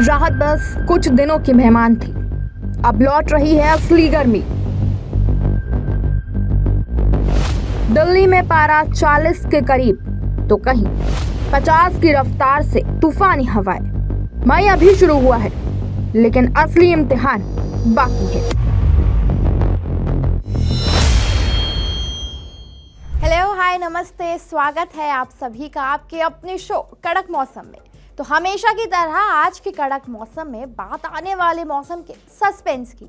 राहत बस कुछ दिनों की मेहमान थी, अब लौट रही है असली गर्मी। दिल्ली में पारा 40 के करीब तो कहीं 50 की रफ्तार से तूफानी हवाएं। मई अभी शुरू हुआ है, लेकिन असली इम्तिहान बाकी है। हेलो, हाय, नमस्ते, स्वागत है आप सभी का आपके अपने शो कड़क मौसम में। तो हमेशा की तरह आज के कड़क मौसम में बात आने वाले मौसम के सस्पेंस की।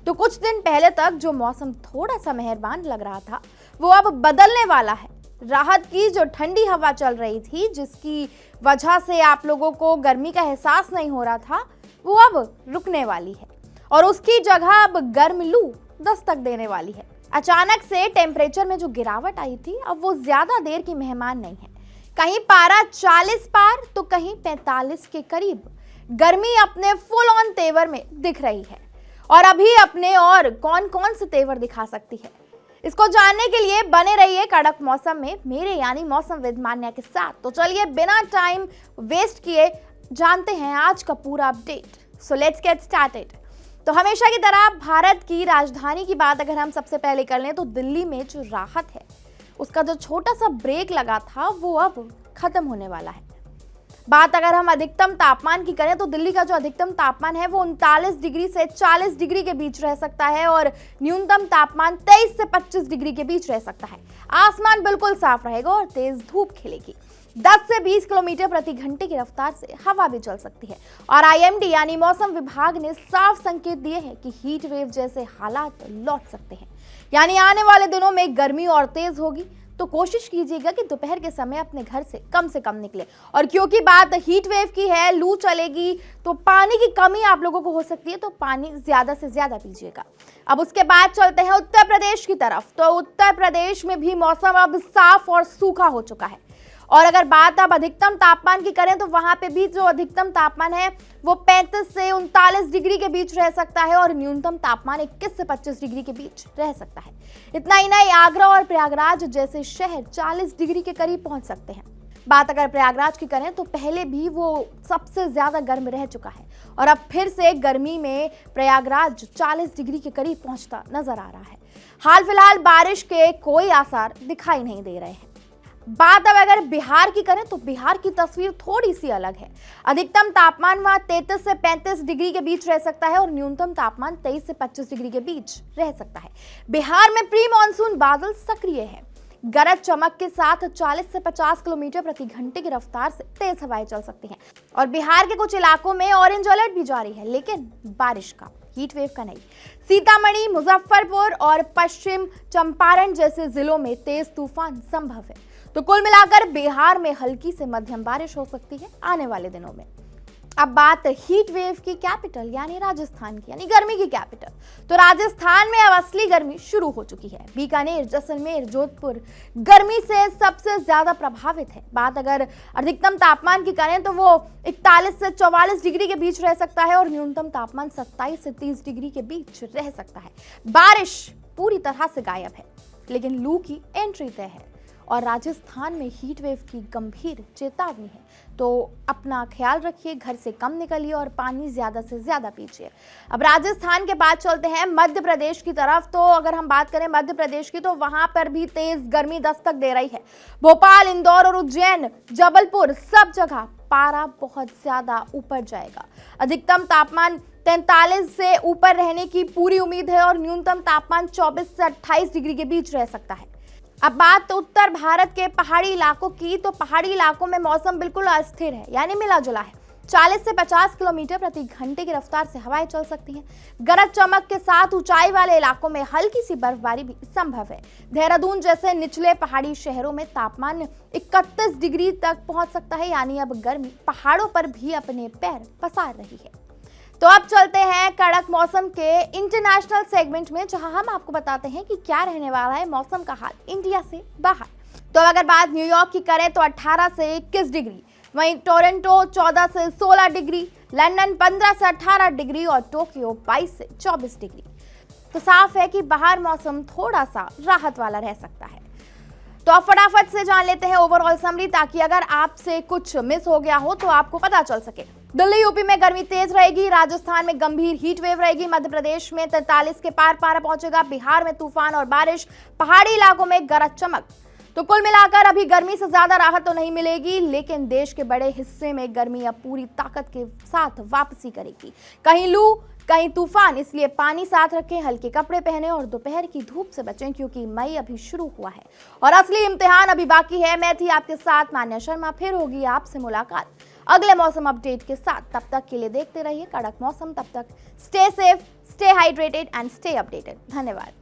तो कुछ दिन पहले तक जो मौसम थोड़ा सा मेहरबान लग रहा था, वो अब बदलने वाला है। राहत की जो ठंडी हवा चल रही थी, जिसकी वजह से आप लोगों को गर्मी का एहसास नहीं हो रहा था, वो अब रुकने वाली है और उसकी जगह अब गर्म लू दस्तक देने वाली है। अचानक से टेम्परेचर में जो गिरावट आई थी, अब वो ज्यादा देर की मेहमान नहीं है। कहीं पारा 40 पार तो कहीं 45 के करीब गर्मी अपने फुल ऑन तेवर में दिख रही है। और अभी अपने और कौन कौन से तेवर दिखा सकती है, इसको जानने के लिए बने रहिए कड़क मौसम में मेरे यानी मौसमविद मान्या के साथ। तो चलिए बिना टाइम वेस्ट किए जानते हैं आज का पूरा update. So let's get started. तो हमेशा की तरह भारत की राजधानी की बात अगर हम सबसे पहले कर लें, तो दिल्ली में जो राहत है, उसका जो छोटा सा ब्रेक लगा था, वो अब खत्म होने वाला है। बात अगर हम अधिकतम तापमान की करें, तो दिल्ली का जो अधिकतम तापमान है वो 39 डिग्री से 40 डिग्री के बीच रह सकता है और न्यूनतम तापमान 23 से 25 डिग्री के बीच रह सकता है। आसमान बिल्कुल साफ रहेगा और तेज धूप खिलेगी। 10 से 20 किलोमीटर प्रति घंटे की रफ्तार से हवा भी चल सकती है। और आईएमडी यानी मौसम विभाग ने साफ संकेत दिए हैं कि हीट वेव जैसे हालात लौट सकते हैं। यानी आने वाले दिनों में गर्मी और तेज होगी। तो कोशिश कीजिएगा कि दोपहर के समय अपने घर से कम निकले। और क्योंकि बात हीट वेव की है, लू चलेगी, तो पानी की कमी आप लोगों को हो सकती है, तो पानी ज्यादा से ज्यादा पीजिएगा। अब उसके बाद चलते हैं उत्तर प्रदेश की तरफ। तो उत्तर प्रदेश में भी मौसम अब साफ और सूखा हो चुका है। और अगर बात अब अधिकतम तापमान की करें, तो वहां पे भी जो अधिकतम तापमान है वो 35 से 39 डिग्री के बीच रह सकता है और न्यूनतम तापमान 21 से 25 डिग्री के बीच रह सकता है। इतना ही नहीं, आगरा और प्रयागराज जैसे शहर 40 डिग्री के करीब पहुंच सकते हैं। बात अगर प्रयागराज की करें, तो पहले भी वो सबसे ज्यादा गर्म रह चुका है और अब फिर से गर्मी में प्रयागराज 40 डिग्री के करीब पहुंचता नजर आ रहा है। हाल फिलहाल बारिश के कोई आसार दिखाई नहीं दे रहे हैं। बात अब अगर बिहार की करें, तो बिहार की तस्वीर थोड़ी सी अलग है। अधिकतम तापमान वहां 33 से 35 डिग्री के बीच रह सकता है और न्यूनतम तापमान 23 से 25 डिग्री के बीच रह सकता है। बिहार में प्री मानसून बादल सक्रिय है। गरज चमक के साथ 40 से 50 किलोमीटर प्रति घंटे की रफ्तार से तेज हवाएं चल सकती हैं। और बिहार के कुछ इलाकों में ऑरेंज अलर्ट भी जारी है, लेकिन बारिश का, हीट वेव का नहीं। सीतामढ़ी, मुजफ्फरपुर और पश्चिम चंपारण जैसे जिलों में तेज तूफान संभव है। तो कुल मिलाकर बिहार में हल्की से मध्यम बारिश हो सकती है आने वाले दिनों में। अब बात हीट वेव की कैपिटल यानी राजस्थान की, यानी गर्मी की कैपिटल। तो राजस्थान में अब असली गर्मी शुरू हो चुकी है। बीकानेर, जैसलमेर, जोधपुर गर्मी से सबसे ज्यादा प्रभावित है। बात अगर अधिकतम तापमान की करें, तो वो 41 से 44 डिग्री के बीच रह सकता है और न्यूनतम तापमान 27 से 30 डिग्री के बीच रह सकता है। बारिश पूरी तरह से गायब है, लेकिन लू की एंट्री तय है और राजस्थान में हीट वेव की गंभीर चेतावनी है। तो अपना ख्याल रखिए, घर से कम निकलिए और पानी ज्यादा से ज्यादा पीजिए। अब राजस्थान के बाद चलते हैं मध्य प्रदेश की तरफ। तो अगर हम बात करें मध्य प्रदेश की, तो वहां पर भी तेज गर्मी दस्तक दे रही है। भोपाल, इंदौर और उज्जैन, जबलपुर, सब जगह पारा बहुत ज्यादा ऊपर जाएगा। अधिकतम तापमान 43 से ऊपर रहने की पूरी उम्मीद है और न्यूनतम तापमान 24 से 28 डिग्री के बीच रह सकता है। अब बात उत्तर भारत के पहाड़ी इलाकों की, तो पहाड़ी इलाकों में मौसम बिल्कुल अस्थिर है, यानी मिला जुला है। 40 से 50 किलोमीटर प्रति घंटे की रफ्तार से हवाएं चल सकती हैं। गरज चमक के साथ ऊंचाई वाले इलाकों में हल्की सी बर्फबारी भी संभव है। देहरादून जैसे निचले पहाड़ी शहरों में तापमान 31 डिग्री तक पहुंच सकता है, यानी अब गर्मी पहाड़ों पर भी अपने पैर पसार रही है। तो अब चलते हैं कड़क मौसम के इंटरनेशनल सेगमेंट में, जहां हम आपको बताते हैं कि क्या रहने वाला है मौसम का हाल इंडिया से बाहर। तो अगर बात न्यूयॉर्क की करें, तो 18 से 21 डिग्री, वहीं टोरंटो 14 से 16 डिग्री, लंदन 15 से 18 डिग्री और टोक्यो 22 से 24 डिग्री। तो साफ है कि बाहर मौसम थोड़ा सा राहत वाला रह सकता है। तो आप फटाफट से जान लेते हैं ओवरऑल समरी, ताकि अगर आपसे कुछ मिस हो गया हो तो आपको पता चल सके। दिल्ली यूपी में गर्मी तेज रहेगी, राजस्थान में गंभीर हीट वेव रहेगी, मध्य प्रदेश में 43 के पार पारा पहुंचेगा, बिहार में तूफान और बारिश, पहाड़ी इलाकों में गरज चमक। तो कुल मिलाकर अभी गर्मी से ज्यादा राहत तो नहीं मिलेगी, लेकिन देश के बड़े हिस्से में गर्मी अब पूरी ताकत के साथ वापसी करेगी। कहीं लू कहीं तूफान, इसलिए पानी साथ रखें, हल्के कपड़े पहने और दोपहर की धूप से बचें, क्योंकि मई अभी शुरू हुआ है और असली इम्तिहान अभी बाकी है। मैं थी आपके साथ मान्या शर्मा, फिर होगी आपसे मुलाकात अगले मौसम अपडेट के साथ। तब तक के लिए देखते रहिए कड़क मौसम। तब तक stay safe, stay hydrated and stay updated. धन्यवाद।